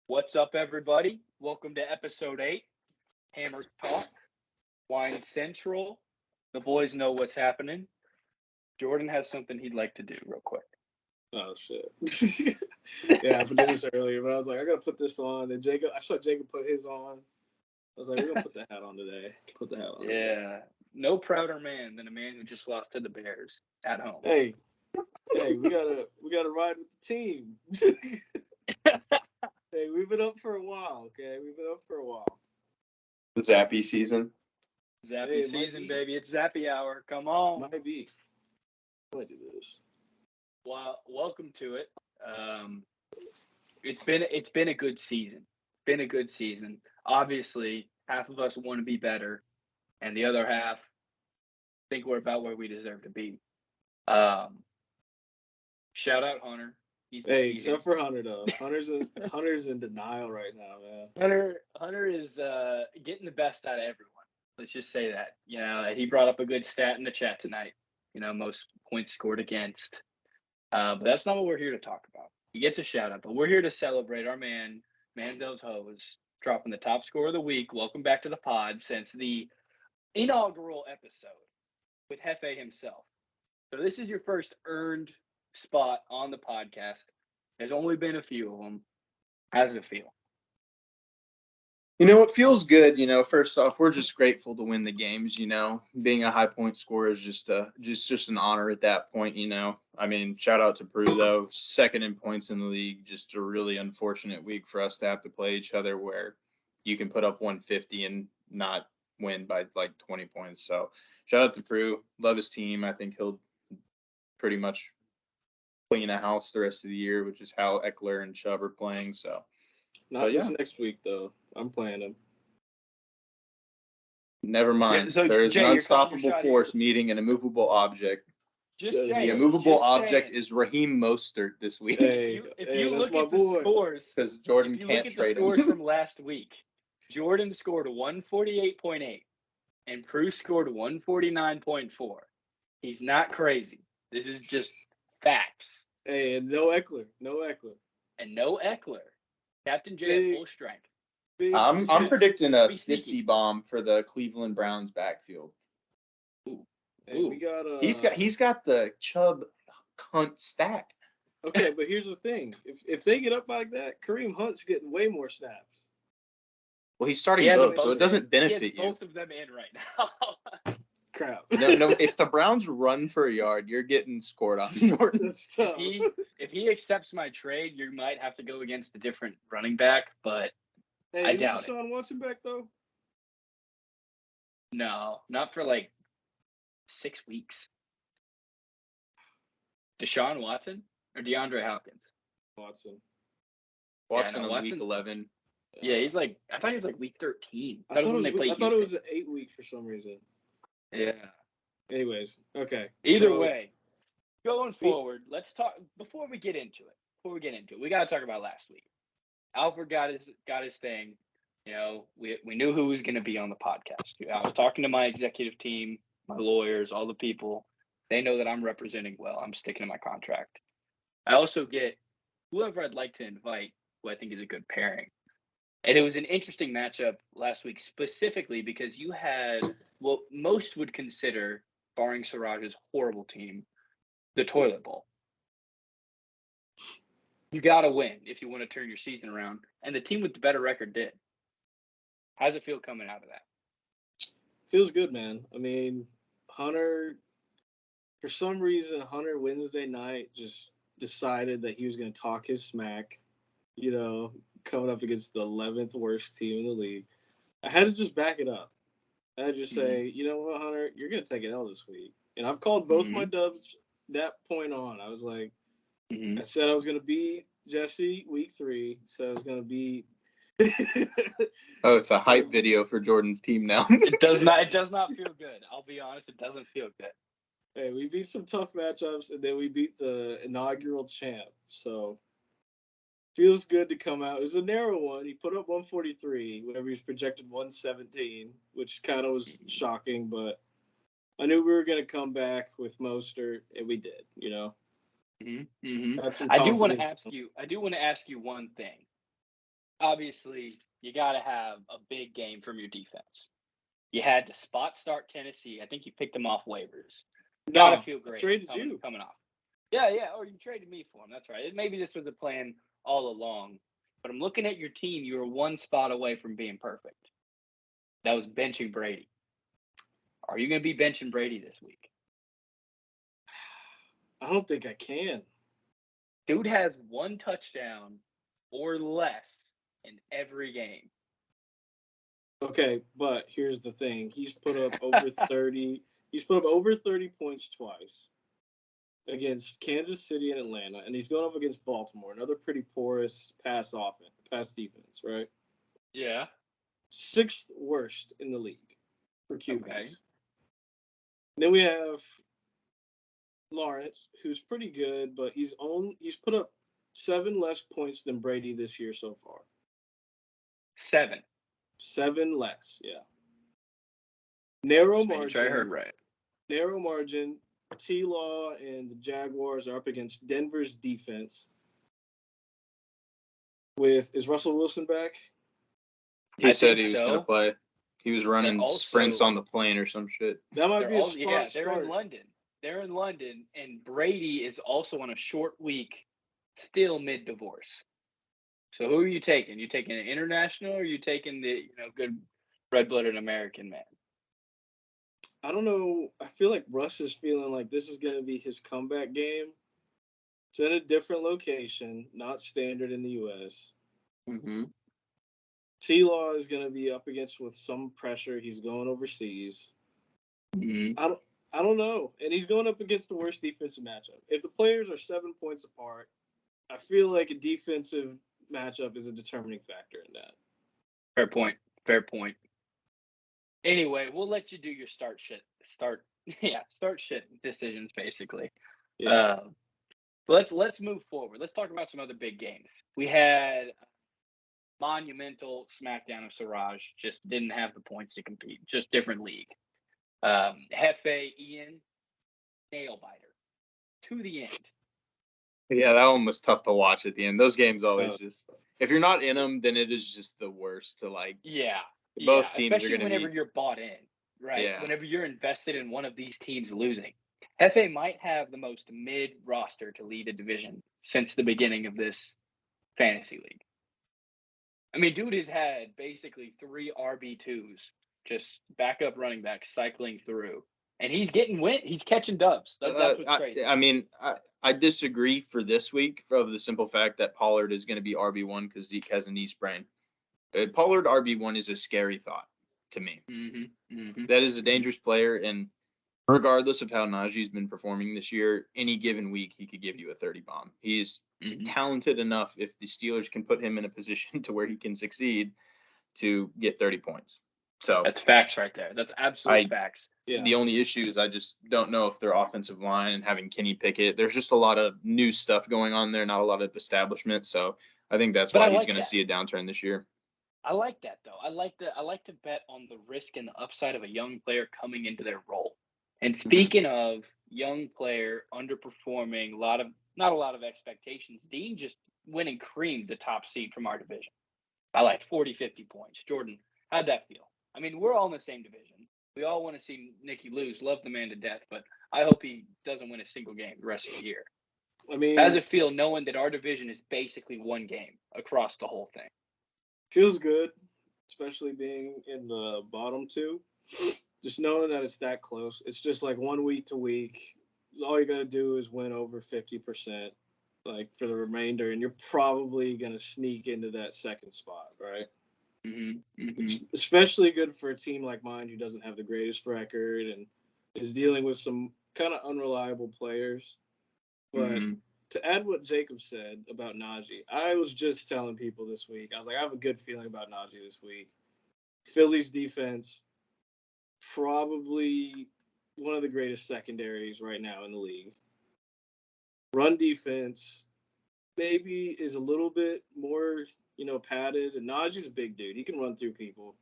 What's up, everybody? Welcome to episode 8, Hammer Talk, Wine Central. The boys know what's happening. Jordan has something he'd like to do real quick. Oh, shit. Yeah, I put this earlier, but I was like, I got to put this on. And I saw Jacob put his on. I was like, we're going to put the hat on today. Put the hat on. Yeah. No prouder man than a man who just lost to the Bears at home. Hey, we gotta ride with the team. Hey, we've been up for a while, okay? We've been up for a while. Zappy season. Zappy season, baby. It's Zappy hour. Come on. Might be. I might do this. Well, welcome to it. It's been a good season. Been a good season. Obviously, half of us want to be better, and the other half think we're about where we deserve to be. Shout out Hunter. Except for Hunter though. Hunter's in denial right now, man. Hunter is getting the best out of everyone. Let's just say that. You know, he brought up a good stat in the chat tonight. You know, most points scored against. But that's not what we're here to talk about. He gets a shout out, but we're here to celebrate our man, Mandel's Hose, dropping the top score of the week. Welcome back to the pod since the inaugural episode with Hefe himself. So this is your first earned spot on the podcast. There's only been a few of them. How does it feel? You know, it feels good. You know, first off, we're just grateful to win the games. You know, being a high point scorer is just an honor at that point. You know, I mean, shout out to Peru though, second in points in the league. Just a really unfortunate week for us to have to play each other, where you can put up 150 and not win by like 20 points. So shout out to Peru. Love his team. I think he'll pretty much clean a house the rest of the year, which is how Eckler and Chubb are playing. So. Not this next week, though. I'm playing him. Never mind. Yeah, so there is Jay, an unstoppable force meeting an immovable object. The immovable object is Raheem Mostert this week. If you look at the scores, because Jordan can't trade him. If you look at the scores from last week, Jordan scored 148.8, and Prue scored 149.4. He's not crazy. This is just facts. Hey, and no Eckler. And no Eckler. Captain J at full strength. I'm predicting a 50 bomb for the Cleveland Browns backfield. Ooh. Hey, we got he's got the Chubb Hunt stack. Okay, but here's the thing: if they get up like that, Kareem Hunt's getting way more snaps. Well, he's starting both, so it doesn't benefit you. Both of them in right now. Crap. No. If the Browns run for a yard, you're getting scored on, Jordan. That's tough. If he accepts my trade, you might have to go against a different running back, but I doubt it. Deshaun Watson back though? No, not for like 6 weeks. Deshaun Watson or DeAndre Hopkins? Watson on week 11. Yeah, he's like. I thought he was like week 13. I thought it was an 8 week for some reason. Yeah. Anyways, okay. Either way, going forward, let's talk before we get into it. We got to talk about last week. Alfred got his thing. You know, we knew who was going to be on the podcast. I was talking to my executive team, my lawyers, all the people. They know that I'm representing well. I'm sticking to my contract. I also get whoever I'd like to invite, who I think is a good pairing. And it was an interesting matchup last week, specifically because you had what most would consider, barring Siraj's horrible team, the toilet bowl. You got to win if you want to turn your season around. And the team with the better record did. How's it feel coming out of that? Feels good, man. I mean, Hunter, for some reason, Wednesday night just decided that he was going to talk his smack, you know, coming up against the 11th worst team in the league. I had to just back it up. I had to just say, you know what, Hunter, you're going to take an L this week. And I've called both my dubs that point on. I was like, I said I was going to beat Jesse week 3. Said I was going to beat. Oh, it's a hype video for Jordan's team now. It does not feel good. I'll be honest, it doesn't feel good. Hey, we beat some tough matchups, and then we beat the inaugural champ. So feels good to come out. It was a narrow one. He put up 143 whenever he was projected 117, which kind of was shocking, but I knew we were going to come back with Mostert, and we did, you know. Got some I do want to confidence. ask you. I do want to ask you one thing. Obviously, you got to have a big game from your defense. You had to spot start Tennessee. I think you picked them off waivers. Got to No, feel I great traded you. coming off. Yeah. Or you traded me for him. That's right. Maybe this was a plan all along. But I'm looking at your team. You were one spot away from being perfect. That was benching Brady. Are you going to be benching Brady this week? I don't think I can. Dude has one touchdown or less in every game. Okay, but here's the thing: he's put up over 30. He's put up over 30 points twice against Kansas City and Atlanta, and he's going up against Baltimore, another pretty porous pass defense, right? Yeah. 6th worst in the league for QBs. Okay. Then we have Lawrence, who's pretty good, but he's put up 7 less points than Brady this year so far. 7. 7 less, yeah. Narrow Making sure I heard margin. right. Narrow margin. T-Law and the Jaguars are up against Denver's defense. Is Russell Wilson back? He said think he was going so. to play. He was running sprints on the plane or some shit. That might be a spot they're start. in London. They're in London, and Brady is also on a short week, still mid-divorce. So who are you taking? You taking an international, or are you taking the good red-blooded American man? I don't know. I feel like Russ is feeling like this is going to be his comeback game. It's in a different location, not standard in the U.S. Mm-hmm. T-Law is going to be up against with some pressure. He's going overseas. Mm-hmm. I don't know. And he's going up against the worst defensive matchup. If the players are 7 points apart, I feel like a defensive matchup is a determining factor in that. Fair point. Anyway, we'll let you do your start shit decisions basically. Yeah. Let's move forward. Let's talk about some other big games. We had monumental smackdown of Siraj. Just didn't have the points to compete. Just different league. Hefe Ian, nail biter to the end. Yeah, that one was tough to watch at the end. Those games always just, if you're not in them, then it is just the worst to like. Yeah. Both teams especially are going to whenever be. you're bought in, right? Yeah. Whenever you're invested in one of these teams losing. Hefe might have the most mid roster to lead a division since the beginning of this fantasy league. I mean, dude has had basically 3 RB2s, just backup running backs cycling through. And he's getting he's catching dubs. That's what's crazy. I mean, I disagree for this week for the simple fact that Pollard is going to be RB1 because Zeke has a knee sprain. Pollard RB1 is a scary thought to me. That is a dangerous player, and regardless of how Najee's been performing this year, any given week he could give you a 30 bomb. He's talented enough if the Steelers can put him in a position to where he can succeed to get 30 points. So that's facts right there. That's absolute facts. Yeah. The only issue is I just don't know if their offensive line and having Kenny Pickett, there's just a lot of new stuff going on there, not a lot of establishment. So I think that's why he's going to see a downturn this year. I like that though. I like to bet on the risk and the upside of a young player coming into their role. And speaking of young player underperforming, not a lot of expectations. Dean just went and creamed the top seed from our division by like 40, 50 points. Jordan, how'd that feel? I mean, we're all in the same division. We all want to see Nicky lose. Love the man to death, but I hope he doesn't win a single game the rest of the year. I mean, how does it feel knowing that our division is basically one game across the whole thing? Feels good, especially being in the bottom 2. Just knowing that it's that close. It's just like 1 week to week. All you got to do is win over 50%, like for the remainder, and you're probably going to sneak into that second spot, right? It's especially good for a team like mine who doesn't have the greatest record and is dealing with some kind of unreliable players. But to add what Jacob said about Najee, I was just telling people this week, I was like, I have a good feeling about Najee this week. Philly's defense, probably one of the greatest secondaries right now in the league. Run defense maybe is a little bit more, padded. And Najee's a big dude. He can run through people.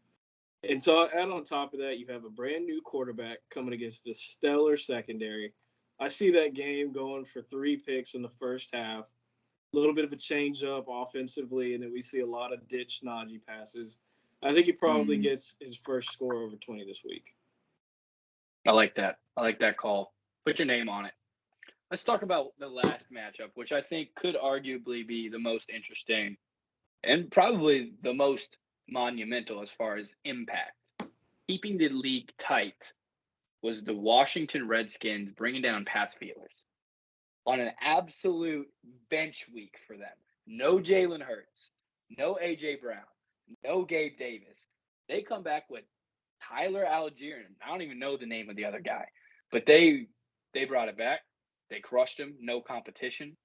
And so add on top of that, you have a brand new quarterback coming against the stellar secondary. I see that game going for 3 picks in the first half. A little bit of a change up offensively, and then we see a lot of ditch Najee passes. I think he probably gets his first score over 20 this week. I like that. I like that call. Put your name on it. Let's talk about the last matchup, which I think could arguably be the most interesting and probably the most monumental as far as impact. Keeping the league tight was the Washington Redskins bringing down Pat's Steelers on an absolute bench week for them. No Jalen Hurts, no A.J. Brown, no Gabe Davis. They come back with Tyler Algier. I don't even know the name of the other guy, but they brought it back. They crushed him. No competition.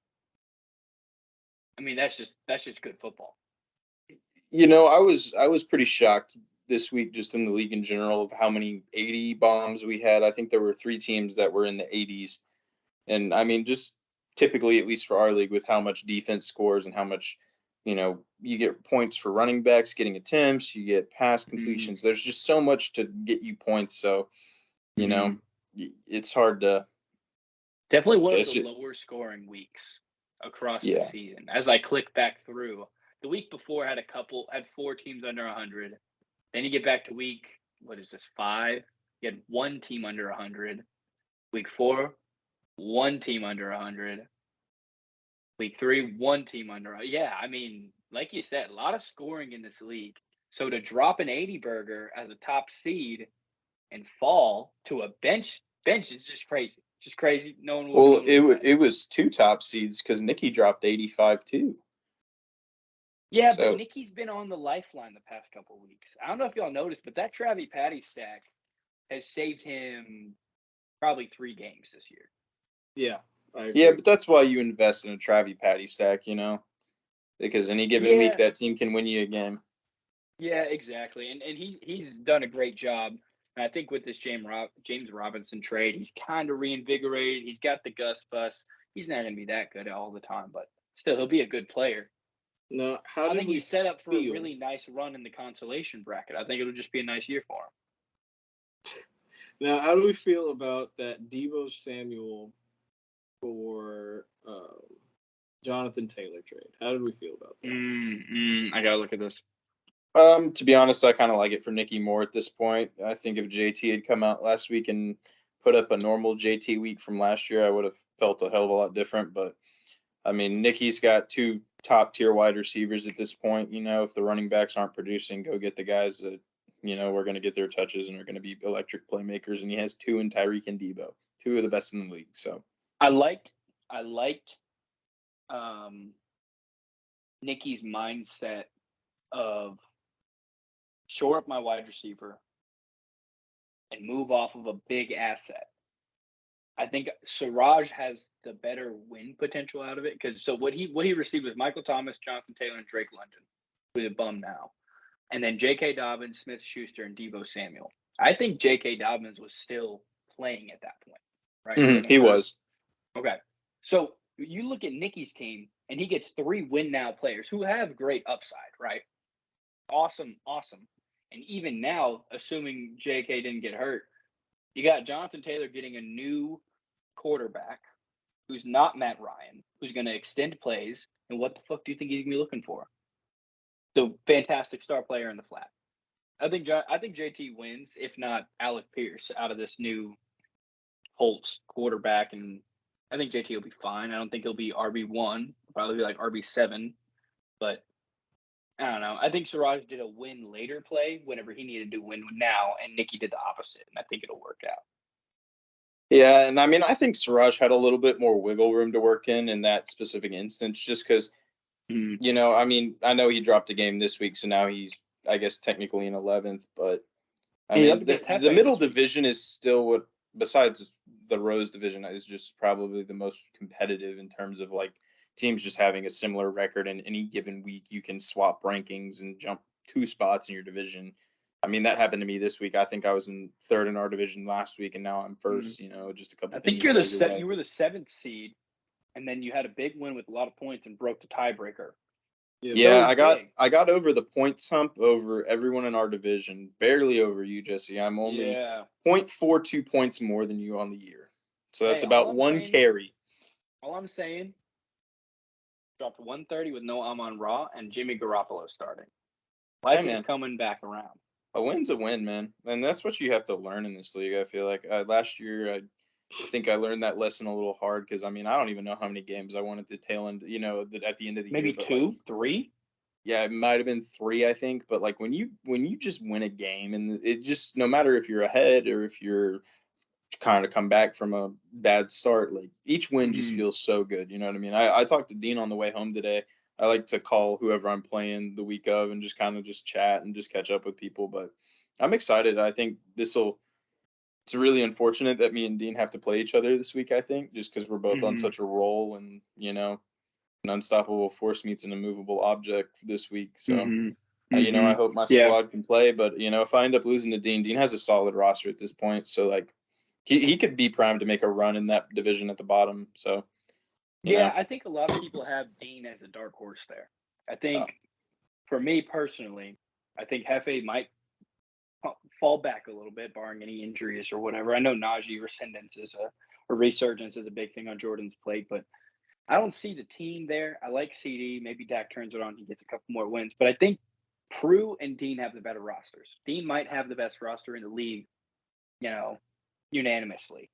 I mean, that's just good football. You know, I was pretty shocked this week just in the league in general of how many 80 bombs we had. I think there were 3 teams that were in the 80s. And I mean, just typically, at least for our league, with how much defense scores and how much, you know, you get points for running backs getting attempts, you get pass completions. There's just so much to get you points. So, you know, it's hard to. Definitely one of the lower scoring weeks across the season. As I click back through, the week before had 4 teams under 100. Then you get back to week, 5? You had 1 team under 100. Week 4, 1 team under 100. Week 3, 1 team under. Yeah, I mean, like you said, a lot of scoring in this league. So to drop an 80 burger as a top seed and fall to a bench is just crazy. Just crazy. No one will. Well, it was 2 top seeds because Nikki dropped 85 too. Yeah, so, but Nikki's been on the lifeline the past couple of weeks. I don't know if y'all noticed, but that Travis Patty stack has saved him probably 3 games this year. Yeah. Yeah, but that's why you invest in a Travis Patty stack, you know, because any given week that team can win you a game. Yeah, exactly, and he's done a great job. And I think with this James Robinson trade, he's kind of reinvigorated. He's got the Gus bus. He's not going to be that good all the time, but still, he'll be a good player. No, I think he's set up for a really nice run in the consolation bracket. I think it'll just be a nice year for him. Now, how do we feel about that Deebo Samuel for Jonathan Taylor trade? How did we feel about that? I gotta look at this. To be honest, I kind of like it for Nicky more at this point. I think if JT had come out last week and put up a normal JT week from last year, I would have felt a hell of a lot different. But I mean, Nicky's got 2 top tier wide receivers at this point. You know, if the running backs aren't producing, go get the guys that, you know, are going to get their touches and are going to be electric playmakers. And he has 2 in Tyreek and Deebo, 2 of the best in the league. So I liked Nicky's mindset of shore up my wide receiver and move off of a big asset. I think Siraj has the better win potential out of it because what he received was Michael Thomas, Jonathan Taylor, and Drake London, who's a bum now, and then J.K. Dobbins, Smith-Schuster, and Deebo Samuel. I think J.K. Dobbins was still playing at that point, right? Mm-hmm, he was. Okay, so you look at Nicky's team, and he gets 3 win now players who have great upside, right? Awesome. And even now, assuming J.K. didn't get hurt, you got Jonathan Taylor getting a new quarterback who's not Matt Ryan, who's going to extend plays. And what the fuck do you think he's going to be looking for? So fantastic star player in the flat. I think JT wins, if not Alec Pierce, out of this new Colts quarterback. And I think JT will be fine. I don't think he'll be RB1, probably be like RB7. But I don't know. I think Siraj did a win later play whenever he needed to win now, and Nicky did the opposite, and I think it'll work out. Yeah, and I mean, I think Siraj had a little bit more wiggle room to work in that specific instance, just because, you know, I mean, I know he dropped a game this week, so now he's, I guess, technically in 11th, but I mean, the middle division is still what, besides the Rose division, is just probably the most competitive in terms of like teams just having a similar record, and any given week you can swap rankings and jump 2 spots in your division. I mean, that happened to me this week. I think I was in 3rd in our division last week, and now I'm 1st. You know, just a couple. I think you were the 7th seed, and then you had a big win with a lot of points and broke the tiebreaker. Yeah, I got over the points hump over everyone in our division, barely over you, Jesse. I'm only 0.42 points more than you on the year. So that's Hey, about all I'm one saying- carry. All I'm saying, dropped 130 with no Amon-Ra and Jimmy Garoppolo starting. Life is man. coming back around. A win's a win, man, and that's what you have to learn in this league. I feel like last year, I think I learned that lesson a little hard because I mean I don't even know how many games I wanted to tail end. At the end of the Maybe year, but 2, like, 3. yeah, it might have been 3, I think. But like when you just win a game, and it just no matter if you're ahead or if you're kind of come back from a bad start, like each win just Mhm. feels so good. You know what I mean? I talked to Dean on the way home today. I like to call whoever I'm playing the week of and just kind of just chat and just catch up with people. But I'm excited. I think it's really unfortunate that me and Dean have to play each other this week, I think, just because we're both on Mhm. such a roll and, an unstoppable force meets an immovable object this week. So, Mhm. I hope my Yeah. squad can play. But, if I end up losing to Dean has a solid roster at this point. So, like, he could be primed to make a run in that division at the bottom. So, Yeah, I think a lot of people have Dean as a dark horse there. I think, for me personally, I think Hefe might fall back a little bit, barring any injuries or whatever. I know Najee rescindance is a resurgence is a big thing on Jordan's plate, but I don't see the team there. I like CD. Maybe Dak turns it on. He gets a couple more wins. But I think Prue and Dean have the better rosters. Dean might have the best roster in the league, unanimously.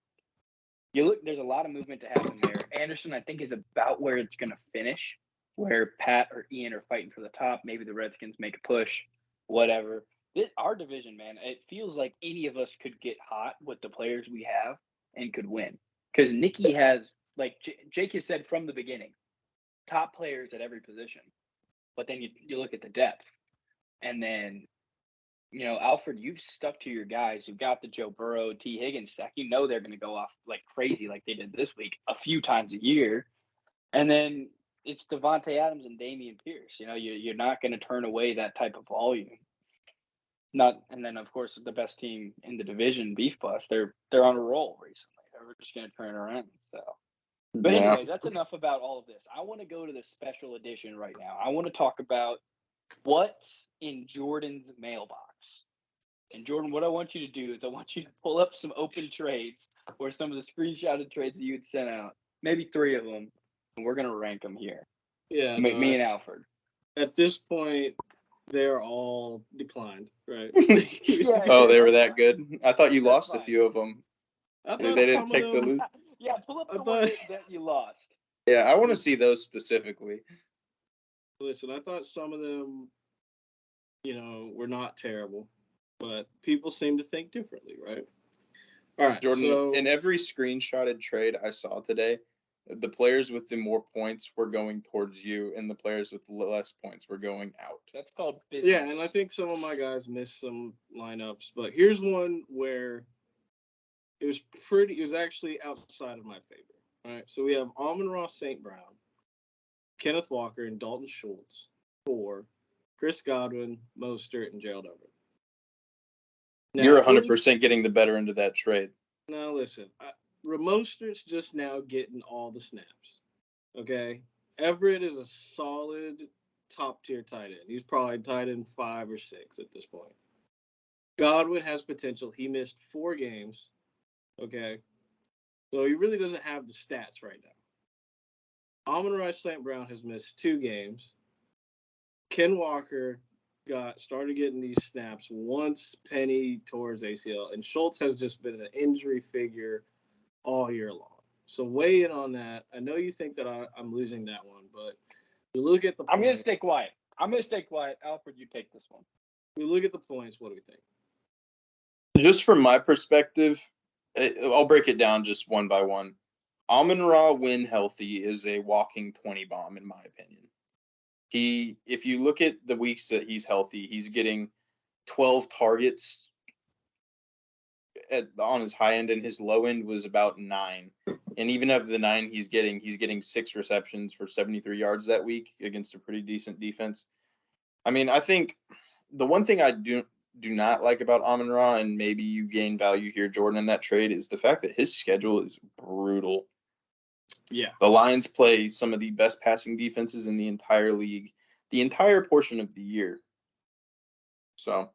You look, there's a lot of movement to happen there. Anderson, I think, is about where it's going to finish, where Pat or Ian are fighting for the top. Maybe the Redskins make a push, whatever. Our division, man, it feels like any of us could get hot with the players we have and could win. Because Nicky has, like Jake has said from the beginning, top players at every position. But then you look at the depth. And then, Alfred, you've stuck to your guys. You've got the Joe Burrow, T. Higgins stack. You know they're going to go off like crazy like they did this week a few times a year. And then it's Devontae Adams and Damian Pierce. You're not going to turn away that type of volume. And then of course the best team in the division, Beef Bus, they're on a roll recently. They're just going to turn around. So, but anyway, that's enough about all of this. I want to go to the special edition right now. I want to talk about what's in Jordan's mailbox. And Jordan, what I want you to do is I want you to pull up some open trades or some of the screenshotted trades that you had sent out, maybe 3 of them, and we're gonna rank them here. Yeah, Me and Alfred. At this point, they're all declined, right? Yeah, Oh, they were that's that good. I thought you That's lost a fine. few of them. I They thought didn't some take of the them. lose. Yeah, pull up I the one thought- that you lost. Yeah, I want to see those specifically. Listen, I thought some of them, were not terrible, but people seem to think differently, right? All right, Jordan, so in every screenshotted trade I saw today, the players with the more points were going towards you, and the players with less points were going out. That's called business. yeah, and I think some of my guys missed some lineups, but here's one where it was actually outside of my favor. All right, so we have Amon-Ra St. Brown, Kenneth Walker, and Dalton Schultz for Chris Godwin, Mostert, and Gerald Everett. Now, You're if we're- 100% getting the better end of that trade. Now listen, Mostert's just now getting all the snaps. Okay, Everett is a solid top tier tight end. He's probably tight end 5 or 6 at this point. Godwin has potential. He missed 4 games. Okay, so he really doesn't have the stats right now. Amon-Ra St. Brown has missed 2 games. Ken Walker started getting these snaps once Penny tore his ACL, and Schultz has just been an injury figure all year long. So weigh in on that. I know you think that I'm losing that one, but we look at the points. I'm gonna stay quiet. Alfred, you take this one. We look at the points. What do we think? Just from my perspective, I'll break it down just one by one. Amon-Ra, when healthy, is a walking 20 bomb, in my opinion. If you look at the weeks that he's healthy, he's getting 12 targets on his high end, and his low end was about 9. And even of the 9 he's getting 6 receptions for 73 yards that week against a pretty decent defense. I mean, I think the one thing I do not like about Amon-Ra, and maybe you gain value here, Jordan, in that trade, is the fact that his schedule is brutal. Yeah. The Lions play some of the best passing defenses in the entire league, the entire portion of the year. So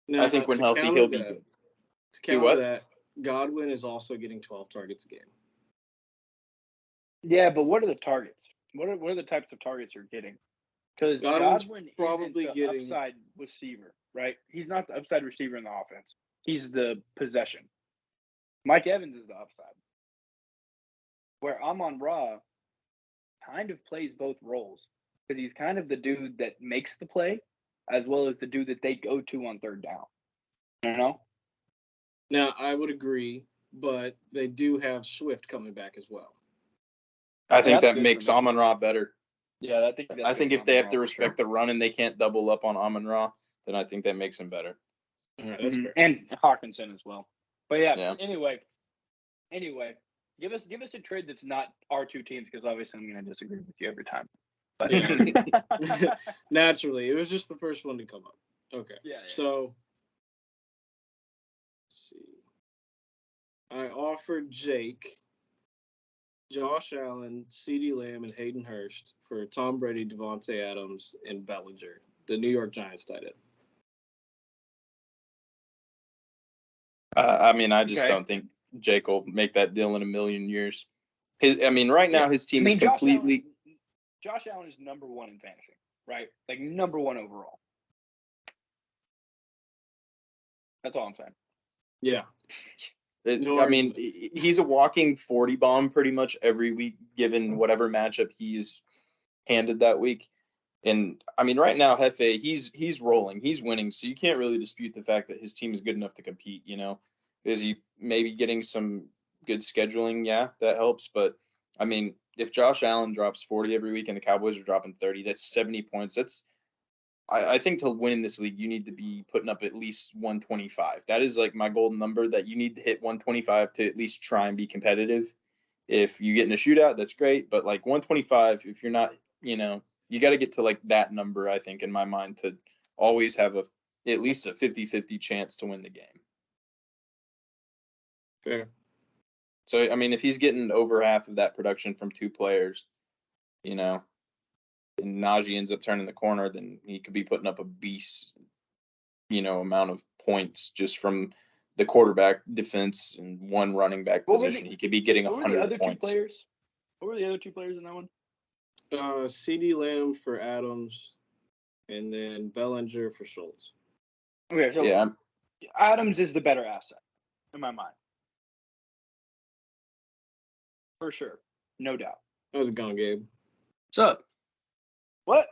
Now, I think when to healthy, counter he'll be that- good. To Do counter what? that, Godwin is also getting 12 targets a game. Yeah, but what are the targets? What are the types of targets you're getting? Because Godwin's Godwin isn't probably the getting. upside receiver, right? He's not the upside receiver in the offense. He's the possession. Mike Evans is the upside. Where Amon-Ra kind of plays both roles because he's kind of the dude that makes the play as well as the dude that they go to on third down. You know? Now, I would agree, but they do have Swift coming back as well. I think that's that good makes for them. Amon-Ra better. Yeah, I think. I think if they have to for respect sure. the run and they can't double up on Amon-Ra, then I think that makes him better. All right, that's fair. And Hawkinson as well. But Yeah. Anyway, give us a trade that's not our two teams because obviously I'm going to disagree with you every time. But, Naturally, it was just the first one to come up. Okay. Yeah. So, let's see. I offered Jake, Josh Allen, CeeDee Lamb, and Hayden Hurst for Tom Brady, Devontae Adams, and Bellinger, the New York Giants tight end. I mean, I just Okay. don't think Jake will make that deal in a million years. Right now his team is completely. Josh Allen is number one in fantasy, right? Like number one overall. That's all I'm saying. Yeah. I mean, he's a walking 40 bomb pretty much every week, given whatever matchup he's handed that week. And I mean, right now, Hefe, he's rolling, he's winning, so you can't really dispute the fact that his team is good enough to compete. You know, is he maybe getting some good scheduling? Yeah, that helps. But I mean, if Josh Allen drops 40 every week and the Cowboys are dropping 30, that's 70 points. I think to win in this league, you need to be putting up at least 125. That is like my golden number, that you need to hit 125 to at least try and be competitive. If you get in a shootout, that's great. But like 125, if you're not, you got to get to like that number, I think, in my mind, to always have at least a 50-50 chance to win the game. Fair. So, I mean, if he's getting over half of that production from two players, and Najee ends up turning the corner, then he could be putting up a beast, amount of points just from the quarterback, defense, and one running back position. He could be getting 100 points. What were the other two players in that one? CeeDee Lamb for Adams, and then Bellinger for Schultz. Okay, so yeah, Adams is the better asset in my mind, for sure, no doubt. How's it going, Gabe? What's up? What?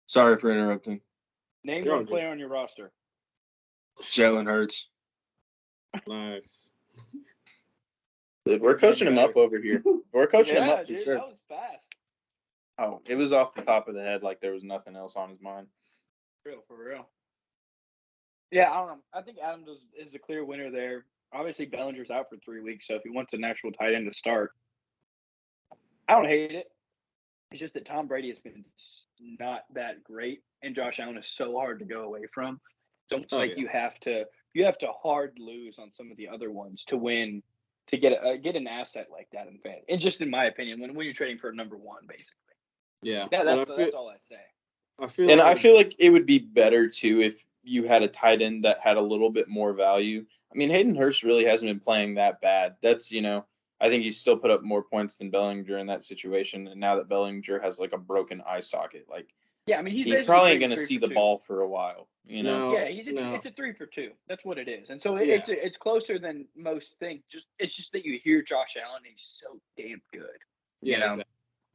Sorry for interrupting. Name one player on your roster. Jalen Hurts. Nice. We're coaching him up over here. We're coaching him up for dude, sure. That was fast. Oh, it was off the top of the head, like there was nothing else on his mind. For real. Yeah, I don't know. I think Adams is a clear winner there. Obviously, Bellinger's out for 3 weeks, so if he wants an actual tight end to start, I don't hate it. It's just that Tom Brady has been not that great, and Josh Allen is so hard to go away from. So it's you have to hard lose on some of the other ones to win, to get an asset like that in fan. And just in my opinion, when you're trading for a number one, basically. Yeah, that's all I'd say. I feel like it would be better too if you had a tight end that had a little bit more value. I mean, Hayden Hurst really hasn't been playing that bad. That's I think he's still put up more points than Bellinger in that situation. And now that Bellinger has like a broken eye socket, like yeah, I mean he's probably ain't going to see the ball for a while. Yeah, it's a 3 for 2. That's what it is, and so it's closer than most think. It's just that you hear Josh Allen, and he's so damn good. Yeah, exactly.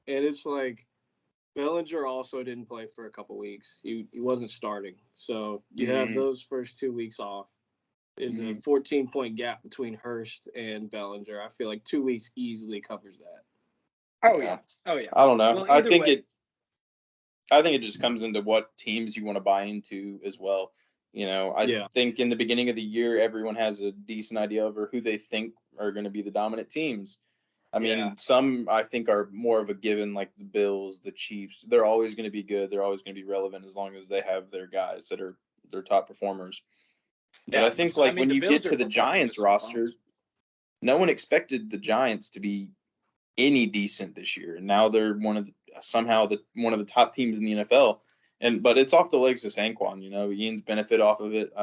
And it's like Bellinger also didn't play for a couple weeks. He wasn't starting, so you have those first 2 weeks off. There's a 14-point gap between Hurst and Bellinger. I feel like 2 weeks easily covers that. Oh yeah. I don't know. Well, I think it just comes into what teams you want to buy into as well. I think in the beginning of the year, everyone has a decent idea over who they think are going to be the dominant teams. I mean, some I think are more of a given, like the Bills, the Chiefs. They're always going to be good. They're always going to be relevant as long as they have their guys that are their top performers. But I think when you get to the Giants roster, no one expected the Giants to be any decent this year, and now they're one of the top teams in the NFL. But it's off the legs of Saquon. Ian's benefit off of it.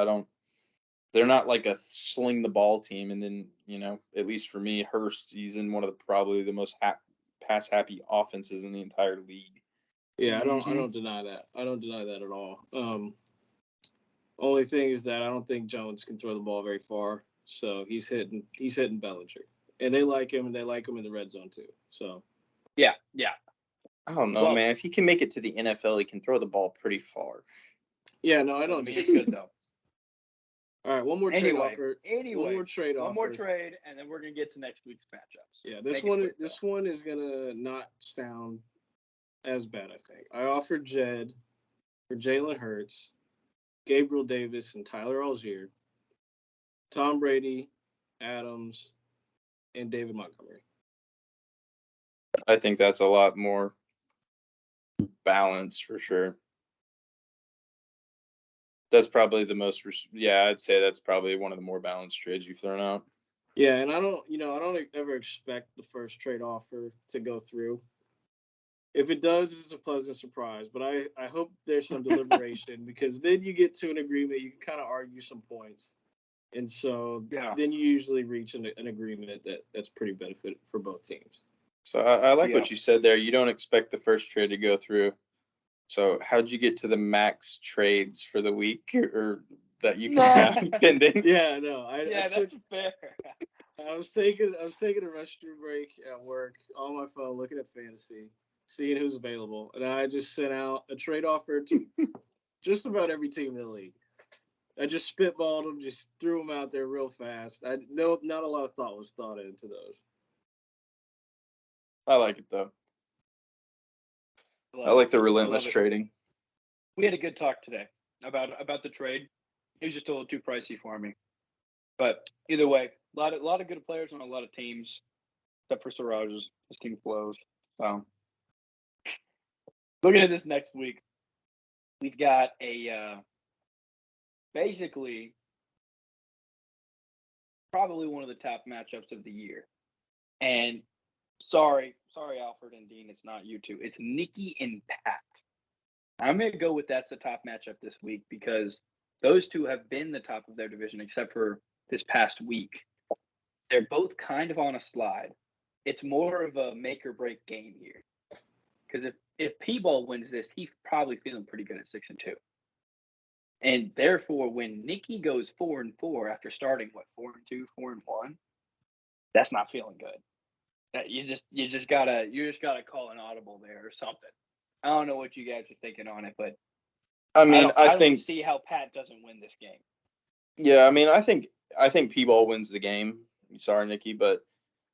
They're not like a sling the ball team, and then At least for me, Hurst, he's in one of probably the most pass happy offenses in the entire league. Yeah, I don't deny that. I don't deny that at all. Only thing is that I don't think Jones can throw the ball very far, so he's hitting Bellinger, and they like him, and they like him in the red zone too. So Yeah. I don't know, Well- man. If he can make it to the NFL, he can throw the ball pretty far. yeah, no, I I don't. mean, it's good though. All right, one more trade offer. Anyway, One more trade. and then we're gonna get to next week's matchups. Yeah, Make it quick, this one is gonna not sound as bad. I think I offered Jed for Jalen Hurts, Gabriel Davis, and Tyler Algier, Tom Brady, Adams, and David Montgomery. I think that's a lot more balanced for sure. That's probably the most. I'd say that's probably one of the more balanced trades you've thrown out. Yeah, and I don't ever expect the first trade offer to go through. If it does, it's a pleasant surprise. But I hope there's some deliberation because then you get to an agreement. You can kind of argue some points, and so then you usually reach an agreement that's pretty benefit for both teams. So I like what you said there. You don't expect the first trade to go through. So how'd you get to the max trades for the week or that you can have pending? Yeah, no, that's fair. I was taking a restroom break at work on my phone, looking at fantasy, seeing who's available, and I just sent out a trade offer to just about every team in the league. I just spitballed them, just threw them out there real fast. Not a lot of thought was thought into those. I like it though. I like the relentless trading. We had a good talk today about the trade. It was just a little too pricey for me. But either way, a lot of good players on a lot of teams, except for Siraj's. His team flows. So looking at this next week, we've got a basically probably one of the top matchups of the year. And sorry, Alfred and Dean, it's not you two. It's Nikki and Pat. I'm going to go with that's the top matchup this week because those two have been the top of their division except for this past week. They're both kind of on a slide. It's more of a make or break game here. Because if P-Ball wins this, he's probably feeling pretty good at 6-2. And therefore, when Nikki goes 4-4 after starting 4-2, 4-1, that's not feeling good. You just gotta call an audible there or something. I don't know what you guys are thinking on it, but I mean, I don't think see how Pat doesn't win this game. Yeah, I mean, I think P-Ball wins the game. Sorry, Nikki, but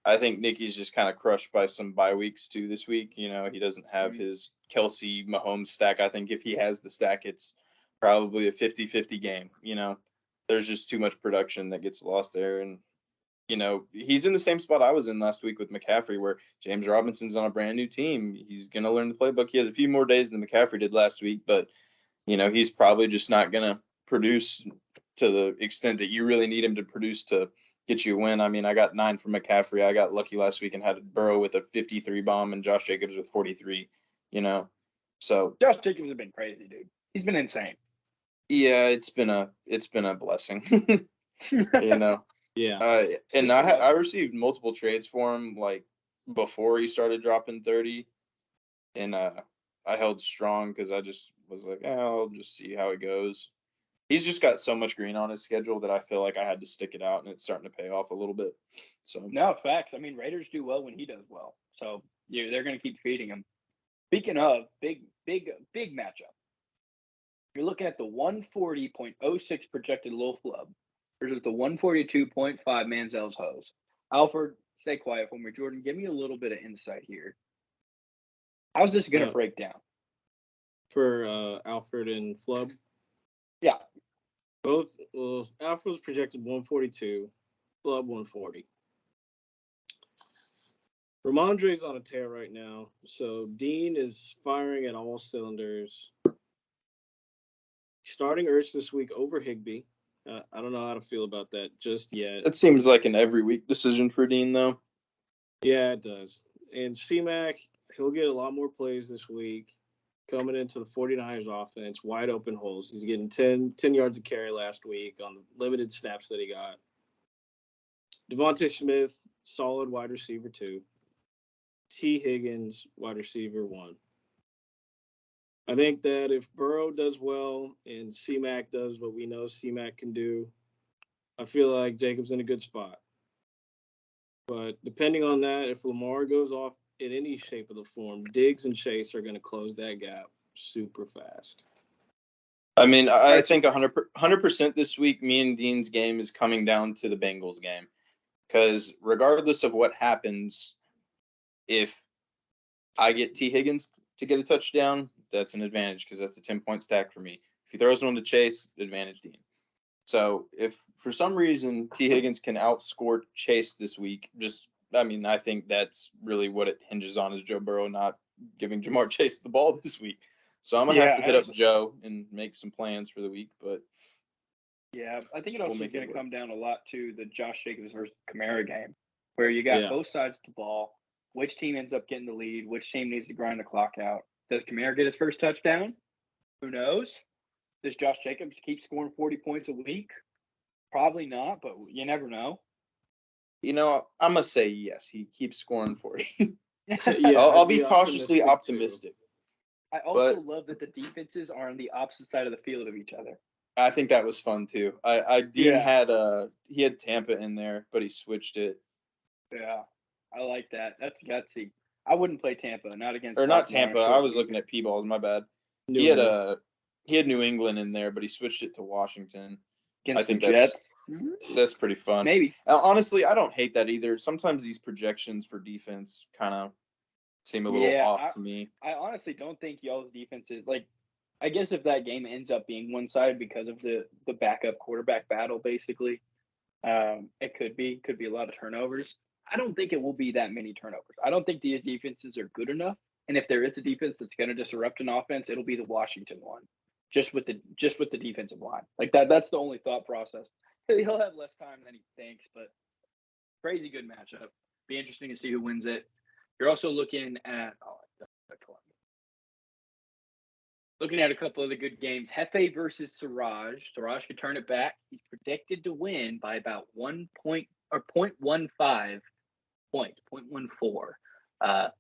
I think Nikki's just kind of crushed by some bye weeks too this week. He doesn't have his Kelsey Mahomes stack. I think if he has the stack, it's probably a 50-50 game. There's just too much production that gets lost there. And, he's in the same spot I was in last week with McCaffrey, where James Robinson's on a brand new team. He's going to learn the playbook. He has a few more days than McCaffrey did last week, but, he's probably just not going to produce to the extent that you really need him to produce to get you a win. I mean, I got 9 from McCaffrey. I got lucky last week and had Burrow with a 53 bomb and Josh Jacobs with 43, So Josh Jacobs has been crazy, dude. He's been insane. Yeah, it's been a blessing. Yeah. And I received multiple trades for him like before he started dropping 30. And I held strong because I just was like, I'll just see how it goes. He's just got so much green on his schedule that I feel like I had to stick it out, and it's starting to pay off a little bit. So no, facts. I mean, Raiders do well when he does well. So they're going to keep feeding him. Speaking of big matchup, you're looking at the 140.06 projected low flub versus the 142.5 Manziel's hose. Alfred, stay quiet for me. Jordan, give me a little bit of insight here. How's this going to break down? For Alfred and Flub? Yeah. Alfred was projected 142, Flub 140. Ramondre's on a tear right now, so Dean is firing at all cylinders. Starting Ertz this week over Higbee. I don't know how to feel about that just yet. It seems like an every week decision for Dean, though. Yeah, it does. And C-Mac, he'll get a lot more plays this week. Coming into the 49ers offense, wide open holes. He's getting 10 yards of carry last week on the limited snaps that he got. Devontae Smith, solid wide receiver 2. T. Higgins, wide receiver 1. I think that if Burrow does well and C-Mac does what we know C-Mac can do, I feel like Jacob's in a good spot. But depending on that, if Lamar goes off in any shape of the form, Diggs and Chase are going to close that gap super fast. I mean, I think 100% this week, me and Dean's game is coming down to the Bengals game. Because regardless of what happens, if I get T. Higgins to get a touchdown, that's an advantage because that's a 10-point stack for me. If he throws one to Chase, advantage Dean. So if for some reason T. Higgins can outscore Chase this week, I think that's really what it hinges on is Joe Burrow not giving Jamar Chase the ball this week. So I'm going to have to hit up Joe and make some plans for the week. But yeah, I think it also is going to come down a lot to the Josh Jacobs versus Kamara game, where you got both sides of the ball. Which team ends up getting the lead? Which team needs to grind the clock out? Does Kamara get his first touchdown? Who knows? Does Josh Jacobs keep scoring 40 points a week? Probably not, but you never know. I'm going to say yes. He keeps scoring 40. Yeah, I'll be cautiously optimistic. I also love that the defenses are on the opposite side of the field of each other. I think that was fun too. Dean had Tampa in there, but he switched it. Yeah, I like that. That's gutsy. I wouldn't play Tampa, not against. Or not Tampa. I was looking at P-balls. My bad. He had New England in there, but he switched it to Washington. Against I think the Jets. That's pretty fun. Maybe. Honestly, I don't hate that either. Sometimes these projections for defense kind of seem a little off to me. I honestly don't think y'all's defenses I guess if that game ends up being one-sided because of the backup quarterback battle, basically, it could be a lot of turnovers. I don't think it will be that many turnovers. I don't think these defenses are good enough. And if there is a defense that's going to disrupt an offense, it'll be the Washington one, just with the defensive line. That's the only thought process. He'll have less time than he thinks, but crazy good matchup. Be interesting to see who wins it. You're also looking at a couple of the good games. Hefe versus Siraj. Siraj could turn it back. He's predicted to win by about 1 point or 0.15 points, 0.14.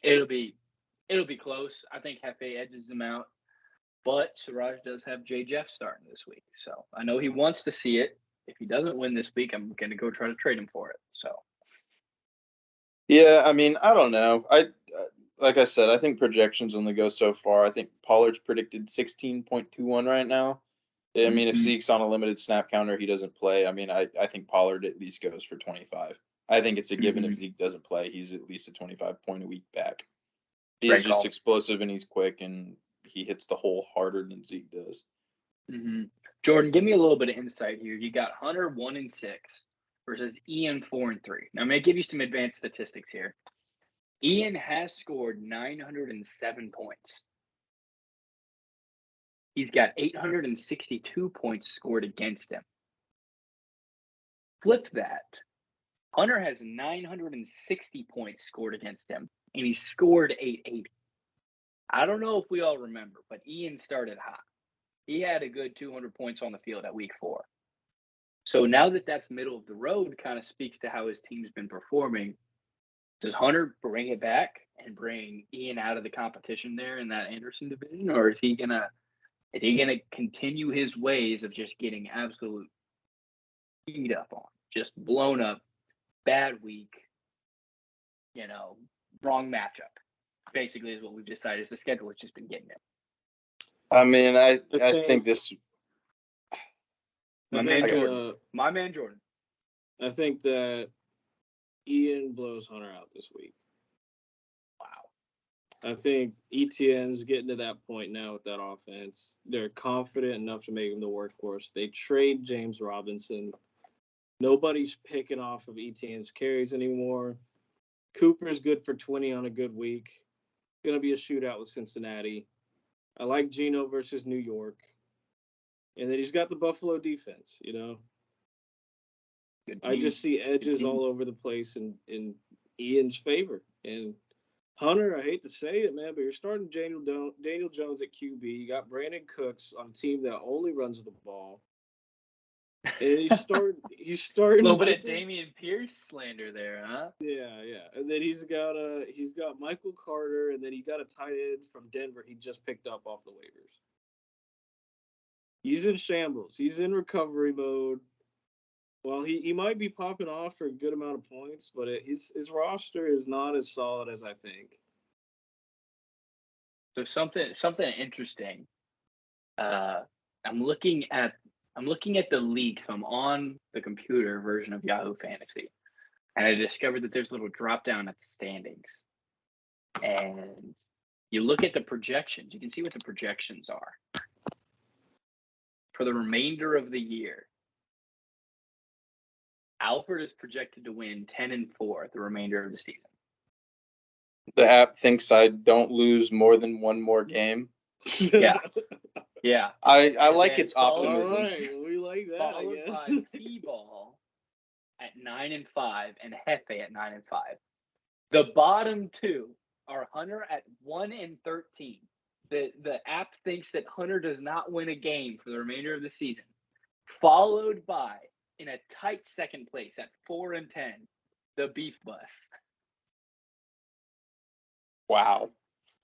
It'll be close. I think Hefe edges him out, but Siraj does have Jay Jeff starting this week, so I know he wants to see it. If he doesn't win this week, I'm going to go try to trade him for it. So. Yeah, I mean, I don't know. Like I said, I think projections only go so far. I think Pollard's predicted 16.21 right now. I mean, if Zeke's on a limited snap counter, he doesn't play. I mean, I think Pollard at least goes for 25. I think it's a given if Zeke doesn't play, he's at least a 25-point-a-week back. He's just explosive and he's quick and he hits the hole harder than Zeke does. Mm-hmm. Jordan, give me a little bit of insight here. You got Hunter 1-6 versus Ian 4-3. Now, I'm going to give you some advanced statistics here. Ian has scored 907 points. He's got 862 points scored against him. Flip that. Hunter has 960 points scored against him, and he scored 880. I don't know if we all remember, but Ian started hot. He had a good 200 points on the field at week 4. So now that that's middle of the road, kind of speaks to how his team's been performing. Does Hunter bring it back and bring Ian out of the competition there in that Anderson division, or is he gonna continue his ways of just getting absolute beat up on, just blown up, bad week, wrong matchup? Basically, is what we've decided. Is the schedule has just been getting him. I mean, I think this. My man Jordan. I think that Ian blows Hunter out this week. Wow. I think ETN's getting to that point now with that offense. They're confident enough to make him the workhorse. They trade James Robinson. Nobody's picking off of ETN's carries anymore. Cooper's good for 20 on a good week. Going to be a shootout with Cincinnati. I like Geno versus New York. And then he's got the Buffalo defense, I just see edges all over the place in Ian's favor. And Hunter, I hate to say it, man, but you're starting Daniel Jones at QB. You got Brandon Cooks on a team that only runs the ball. And he's starting. A starting. little bit of Michael- Damian Pierce slander there, huh? Yeah, yeah. And then he's got Michael Carter, and then he got a tight end from Denver. He just picked up off the waivers. He's in shambles. He's in recovery mode. Well, he might be popping off for a good amount of points, but his roster is not as solid as I think. So something interesting. I'm looking at the league, so I'm on the computer version of Yahoo Fantasy, and I discovered that there's a little drop down at the standings, and you look at the projections. You can see what the projections are for the remainder of the year. Alfred is projected to win 10-4 the remainder of the season. The app thinks I don't lose more than one more game. Yeah. Yeah. I like then its followed- All optimism. right, we like that. I Followed guess. by P-Ball at 9-5 and Hefe at 9-5. The bottom two are Hunter at 1-13. The app thinks that Hunter does not win a game for the remainder of the season. Followed by, in a tight second place at 4-10, the Beef Bus. Wow.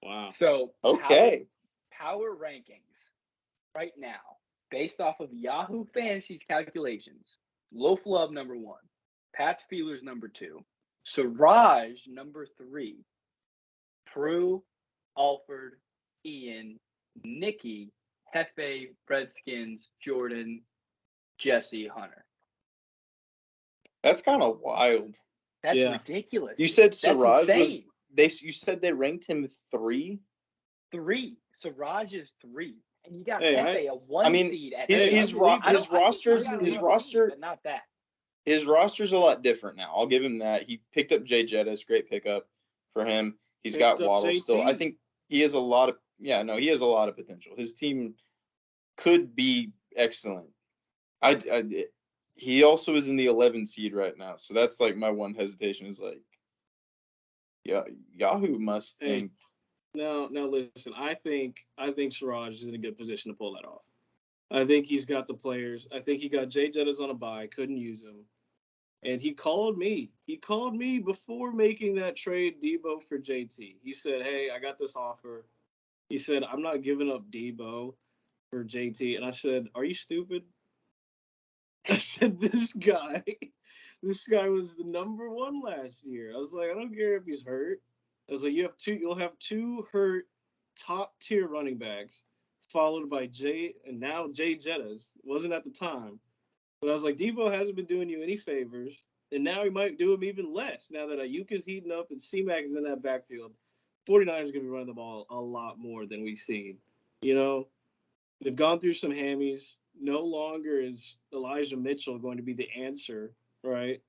Wow. So Okay. power rankings right now, based off of Yahoo Fantasy's calculations, Loaf Love number 1, Pat Feelers number 2, Siraj number 3, Prue, Alford, Ian, Nikki, Hefe, Redskins, Jordan, Jesse, Hunter. That's kind of wild. That's Yeah. ridiculous. You said That's Siraj was insane. you said they ranked him 3? 3. Siraj is 3. And you got Hey, Hefe, a 1 mean, seed at his 2. believe I his don't- I think he's roster's got a his rough roster league, but not that. his roster's a lot different now. I'll give him that. He picked up Jay Jettis, great pickup for him. He's got Picked up Waddle still. I JT. think he has a lot of he has a lot of potential. His team could be excellent. He also is in the 11 seed right now. So that's like my one hesitation is like yeah, Yahoo must Hey. think Now listen. I think Siraj is in a good position to pull that off. I think he's got the players. I think he got Jay Jettas on a bye, couldn't use him, and he called me. He called me before making that trade, Debo for JT. He said, "Hey, I got this offer." He said, "I'm not giving up Debo for JT," and I said, "Are you stupid?" I said, "This guy was the number 1 last year." I was like, "I don't care if he's hurt." I was like, you'll have 2 hurt top tier running backs, followed by Jay Jettas. Wasn't at the time. But I was like, Debo hasn't been doing you any favors, and now he might do him even less. Now that Ayuka's heating up and C-Mac is in that backfield, 49ers are going to be running the ball a lot more than we've seen. You know, they've gone through some hammies. No longer is Elijah Mitchell going to be the answer, right?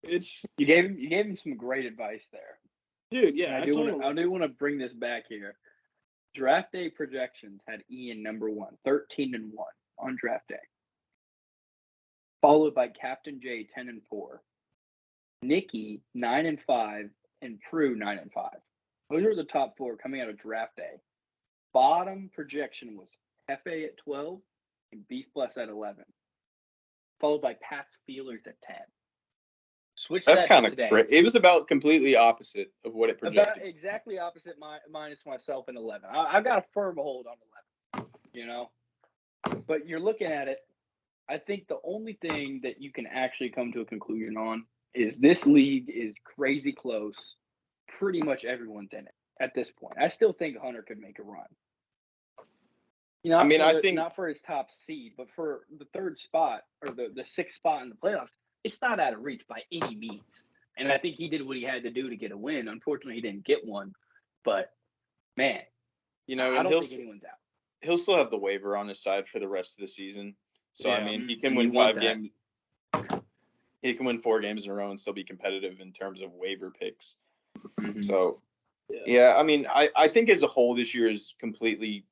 You gave him some great advice there. Dude, yeah, And I do want to bring this back here. Draft day projections had Ian number 1, 13-1 on draft day. Followed by Captain J 10-4. Nikki 9-5 and Prue 9-5. Those are the top 4 coming out of draft day. Bottom projection was Hefe at 12 and Beef Plus at 11. Followed by Pat's Feelers at 10. Switch that's that kind to of today. great. It was about completely opposite of what it projected. About exactly opposite minus myself in 11. I've got a firm hold on 11, you know. But you're looking at it. I think the only thing that you can actually come to a conclusion on is this league is crazy close. Pretty much everyone's in it at this point. I still think Hunter could make a run. You know, I think not for his top seed, but for the 3rd spot or the 6th spot in the playoffs, it's not out of reach by any means. And I think he did what he had to do to get a win. Unfortunately, he didn't get one. But, man, I don't don't think anyone's out. he'll still have the waiver on his side for the rest of the season. So I Yeah. mean, he can You win want 5 that. games. He can win 4 games in a row and still be competitive in terms of waiver picks. So yeah, I mean, I think as a whole this year is completely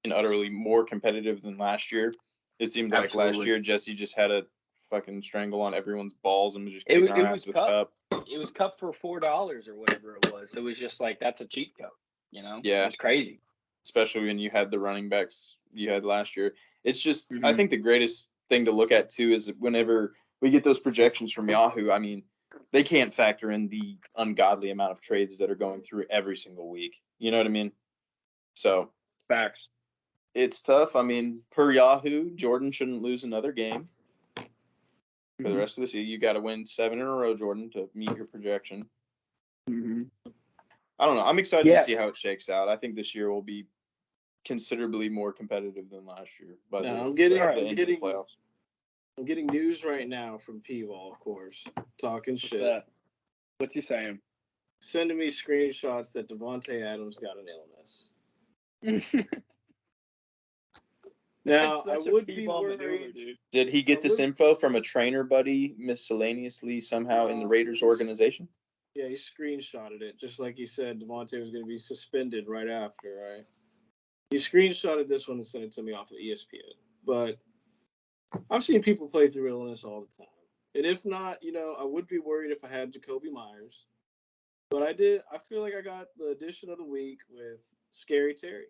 and utterly more competitive than last year. It seemed like last Absolutely. year Jesse just had a fucking strangle on everyone's balls and was just It kicking was- our it ass was with Cup. Cup. It was Cup for $4 or whatever it was. It was just like, that's a cheat code, you know? Yeah. It was crazy. Especially when you had the running backs you had last year. It's just I Mhm. think the greatest thing to look at too is whenever we get those projections from Yahoo, I mean, they can't factor in the ungodly amount of trades that are going through every single week. You know what I mean? So Facts. it's tough. I mean, per Yahoo, Jordan shouldn't lose another game for the rest of this year. You got to win 7 in a row, Jordan, to meet your projection. Mm-hmm. I don't know. I'm excited Yeah. to see how it shakes out. I think this year will be considerably more competitive than last year. But No, the I'm getting- end I'm of getting- the playoffs. I'm getting news right now from P-Ball, of course, talking shit, What's that? What's he saying? sending me screenshots that Devontae Adams got an illness. Now, That's I such a would be P-ball maneuver, worried. dude. Did he get I this would- info from a trainer buddy miscellaneously somehow in the Raiders organization? Yeah, he screenshotted it, just like he said Devontae was going to be suspended right after, right? He screenshotted this one and sent it to me off of ESPN. But I've seen people play through illness all the time. And if not, I would be worried if I had Jacoby Myers. But I did. I feel like I got the addition of the week with Scary Terry.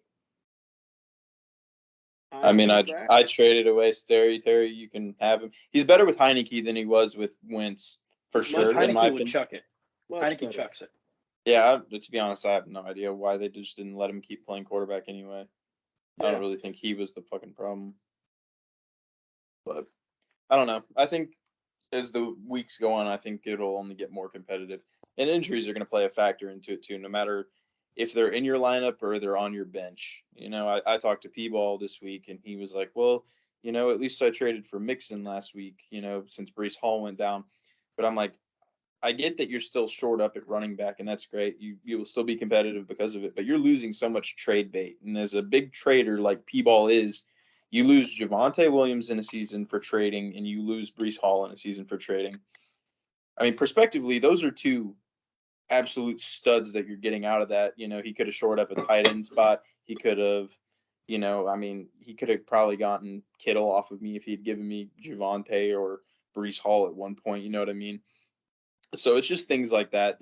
I mean, Heineke's back. I traded away Terry. You can have him. He's better with Heineke than he was with Wentz, for He's much sure. better. In my Heineke would opinion. chuck it. Much Heineke better. chucks it. Yeah, to be honest, I have no idea why they just didn't let him keep playing quarterback anyway. I Yeah. don't really think he was the fucking problem. But I don't know. I think as the weeks go on, I think it'll only get more competitive. And injuries are going to play a factor into it too, no matter if they're in your lineup or they're on your bench. I talked to P-Ball this week, and he was like, well, at least I traded for Mixon last week, since Breece Hall went down. But I'm like, I get that you're still short up at running back, and that's great. You will still be competitive because of it, but you're losing so much trade bait. And as a big trader like P-Ball is, you lose Javonte Williams in a season for trading, and you lose Breece Hall in a season for trading. I mean, prospectively, those are two absolute studs that you're getting out of that. He could have shored up a tight end spot. He could have, he could have probably gotten Kittle off of me if he'd given me Javonte or Breece Hall at one point. You know what I mean? So it's just things like that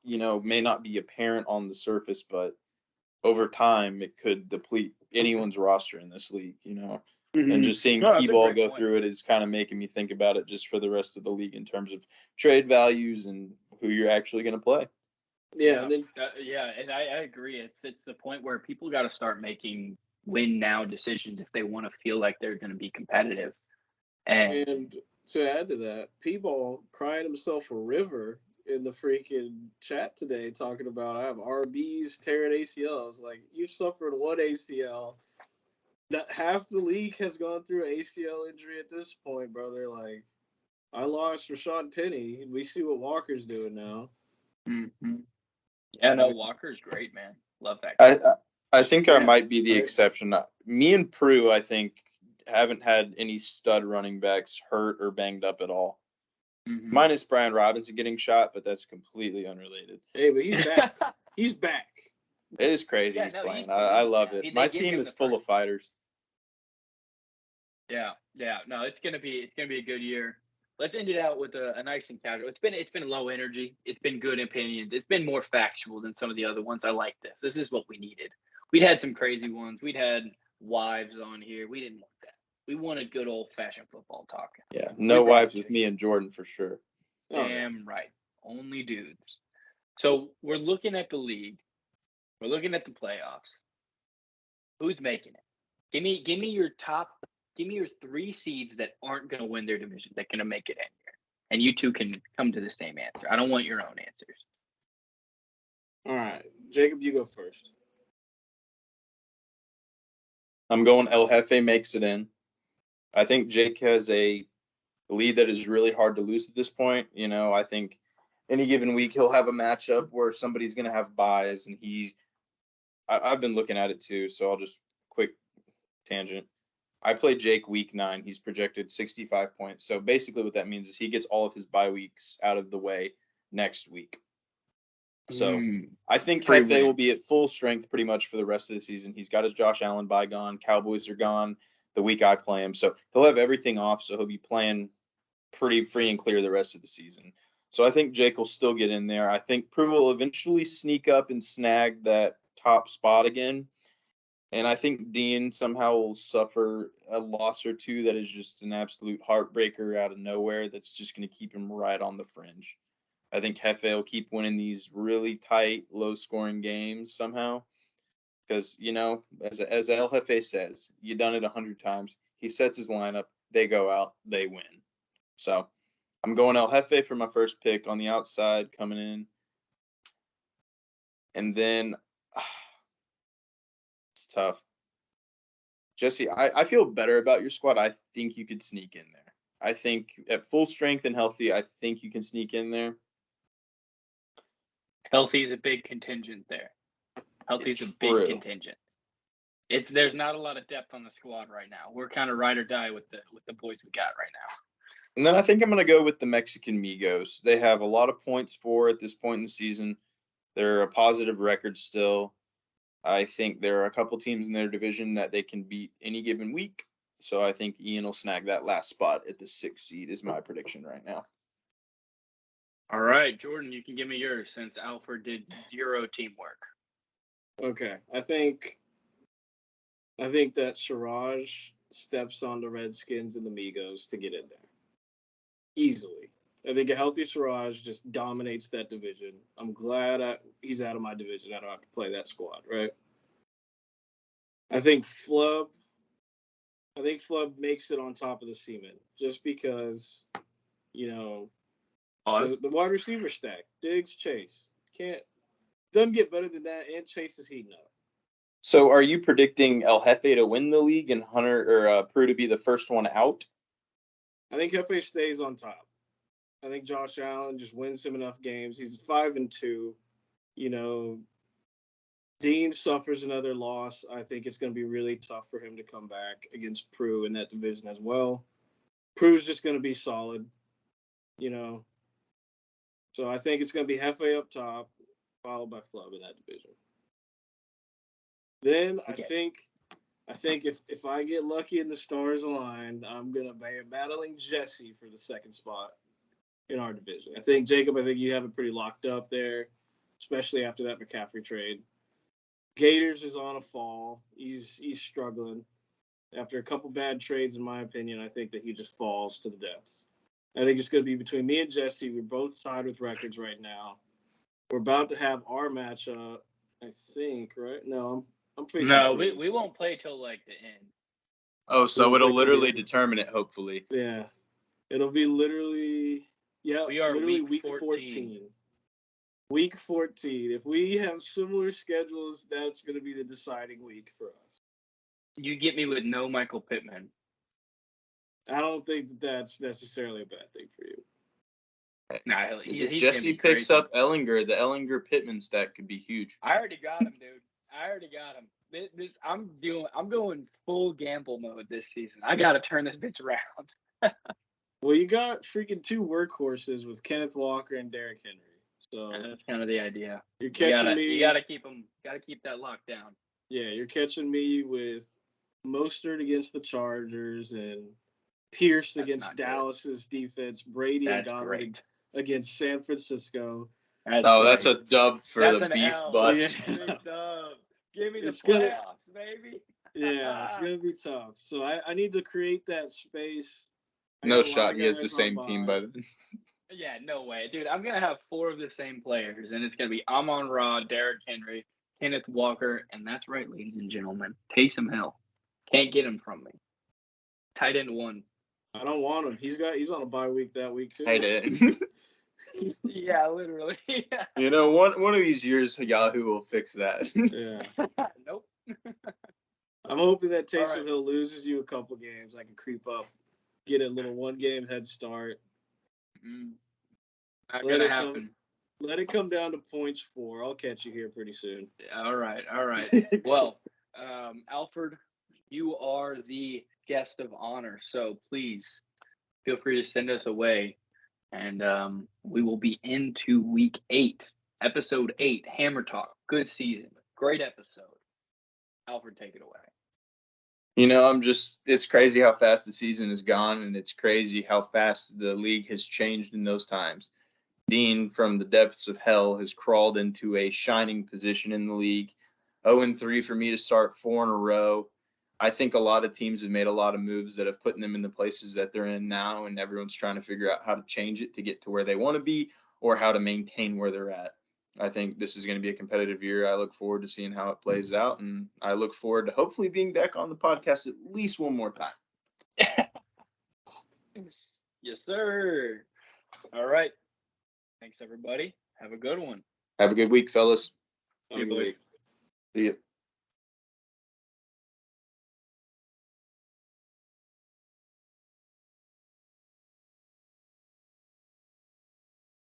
may not be apparent on the surface, but over time it could deplete anyone's roster in this league, and just seeing No, that's a P-Ball great go point. through it is kind of making me think about it just for the rest of the league in terms of trade values and who you're actually going to play. Yeah, and then And I agree. It's the point where people got to start making win now decisions if they want to feel like they're going to be competitive. And to add to that, P-Ball crying himself a river in the freaking chat today, talking about I have RBs tearing ACL. I was like, you suffered one ACL. Half the league has gone through an ACL injury at this point, brother. Like, I lost Rashad Penny. We see what Walker's doing now. Mm-hmm. Yeah, no, Walker's great, man. Love that guy. I think I Yeah, might be the right. exception. Me and Prue, I think, haven't had any stud running backs hurt or banged up at all. Mhm. Minus Brian Robinson getting shot, but that's completely unrelated. Hey, but he's back. He's back. It is crazy Yeah, he's no, playing. he's I elite love now. it. They My give team him is the full first- of fighters. Yeah. No, it's gonna be a good year. Let's end it out with a nice and casual. It's been low energy. It's been good opinions. It's been more factual than some of the other ones. I like this. This is what we needed. We'd had some crazy ones. We'd had wives on here. We didn't want that. We wanted good old fashioned football talk. Yeah, no brought wives it with to me and Jordan for sure. Oh, yeah. Damn right. Only dudes. So we're looking at the league. We're looking at the playoffs. Who's making it? Give me your top. Give me your 3 seeds that aren't going to win their division that going to make it in here, and you two can come to the same answer. I don't want your own answers. All right, Jacob, you go first. I'm going El Jefe makes it in. I think Jake has a lead that is really hard to lose at this point. I think any given week he'll have a matchup where somebody's going to have buys, and I've been looking at it too, so I'll just quick tangent. I play Jake week 9. He's projected 65 points. So basically what that means is he gets all of his bye weeks out of the way next week. So I think Free Hefe win. will be at full strength pretty much for the rest of the season. He's got his Josh Allen bye gone. Cowboys are gone the week I play him. So he'll have everything off. So he'll be playing pretty free and clear the rest of the season. So I think Jake will still get in there. I think Prue will eventually sneak up and snag that top spot again. And I think Dean somehow will suffer a loss or two that is just an absolute heartbreaker out of nowhere that's just going to keep him right on the fringe. I think Hefe will keep winning these really tight, low-scoring games somehow. Because, as El Jefe says, you've done it 100 times. He sets his lineup, they go out, they win. So I'm going El Jefe for my first pick on the outside coming in. And then it's tough. Jesse, I feel better about your squad. I think you could sneak in there. I think at full strength and healthy, I think you can sneak in there. Healthy is a big contingent there. Healthy is a big True. contingent. There's not a lot of depth on the squad right now. We're kind of ride or die with the boys we got right now. And then I think I'm going to go with the Mexican Migos. They have a lot of points for at this point in the season. They're a positive record still. I think there are a couple teams in their division that they can beat any given week. So I think Ian will snag that last spot at the 6th seed is my prediction right now. All right, Jordan, you can give me yours since Alfred did 0 teamwork. Okay, I think that Siraj steps on the Redskins and the Migos to get in there easily. I think a healthy Siraj just dominates that division. I'm glad he's out of my division. I don't have to play that squad, right? I think Flub makes it on top of the Seaman just because, the wide receiver stack, Diggs, Chase, doesn't get better than that, and Chase is heating up. So are you predicting El Jefe to win the league and Hunter or Prue to be the first one out? I think Jefe stays on top. I think Josh Allen just wins him enough games. He's 5-2. Dean suffers another loss. I think it's going to be really tough for him to come back against Prue in that division as well. Prue's just going to be solid, So I think it's going to be Jefe up top, followed by Flub in that division. Then I think if I get lucky and the stars align, I'm going to be battling Jesse for the second spot in our division. I think, Jacob, you have it pretty locked up there, especially after that McCaffrey trade. Gators is on a fall. He's struggling. After a couple bad trades, in my opinion, I think that he just falls to the depths. I think it's going to be between me and Jesse. We're both tied with records right now. We're about to have our matchup, I think, right? No, I'm pretty sure. No, we won't play till like the end. Oh, so it'll literally determine it, hopefully. Yeah. It'll be literally, we are literally week 14. Week 14. If we have similar schedules, that's going to be the deciding week for us. You get me with no Michael Pittman. I don't think that's necessarily a bad thing for you. Nah, if Jesse picks up Ellinger, the Ellinger Pittman stack could be huge. I already got him, dude. I'm going full gamble mode this season. I got to turn this bitch around. Well, you got freaking 2 workhorses with Kenneth Walker and Derrick Henry. So that's kind of the idea. You're catching me. You gotta keep that locked down. Yeah, you're catching me with Mostert against the Chargers and Pierce against Dallas's defense. Brady and Godwin against San Francisco. That's a dub for the beef bus. Yeah. Dub. Give me the playoffs, baby. Yeah, it's gonna be tough. So I need to create that space. No shot. He has the same team by then. Yeah, no way. Dude, I'm going to have 4 of the same players, and it's going to be Amon-Ra, Derrick Henry, Kenneth Walker, and that's right, ladies and gentlemen, Taysom Hill. Can't get him from me. Tight end 1. I don't want him. He's on a bye week that week, too. I did. Yeah, literally. One of these years, Yahoo will fix that. Yeah. Nope. I'm hoping that Taysom Hill loses you a couple games. I can creep up, get a little 1-game head start. Not gonna happen. Let it come down to points 4. I'll catch you here pretty soon. All right. Well, Alfred, you are the guest of honor, so please feel free to send us away, and we will be into week 8, episode 8, Hammer Talk. Good season, great episode. Alfred, take it away. It's crazy how fast the season has gone, and it's crazy how fast the league has changed in those times. Dean, from the depths of hell, has crawled into a shining position in the league. 0-3 for me to start 4 in a row. I think a lot of teams have made a lot of moves that have put them in the places that they're in now, and everyone's trying to figure out how to change it to get to where they want to be or how to maintain where they're at. I think this is going to be a competitive year. I look forward to seeing how it plays out, and I look forward to hopefully being back on the podcast at least one more time. Yes, sir. All right. Thanks, everybody. Have a good one. Have a good week, fellas. See you, boys. See you.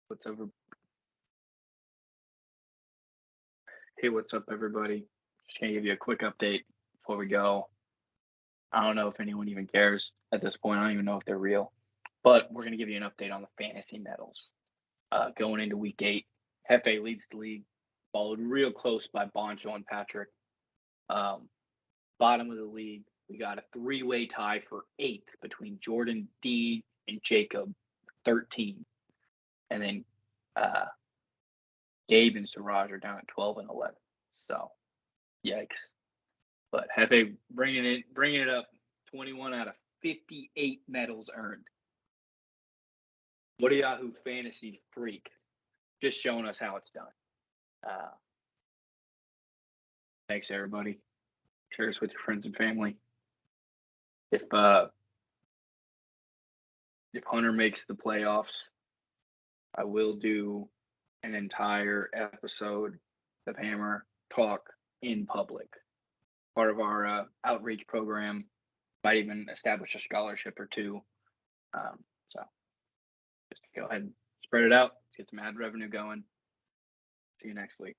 What's over? Hey, what's up, everybody? Just gonna give you a quick update before we go. I don't know if anyone even cares at this point. I don't even know if they're real, but we're gonna give you an update on the fantasy medals. Going into week 8, Hefe leads the league, followed real close by Boncho and Patrick. Bottom of the league, we got a 3-way tie for 8th between Jordan, Dean, and Jacob, 13. And then Gabe and Siraj are down at 12 and 11. So, yikes. But Hefe bringing it up, 21 out of 58 medals earned. What a Yahoo fantasy freak. Just showing us how it's done. Thanks, everybody. Share this with your friends and family. If Hunter makes the playoffs, I will do an entire episode of Hammer Talk in public. Part of our outreach program. Might even establish a scholarship or two. So just go ahead and spread it out. Let's get some ad revenue going. See you next week.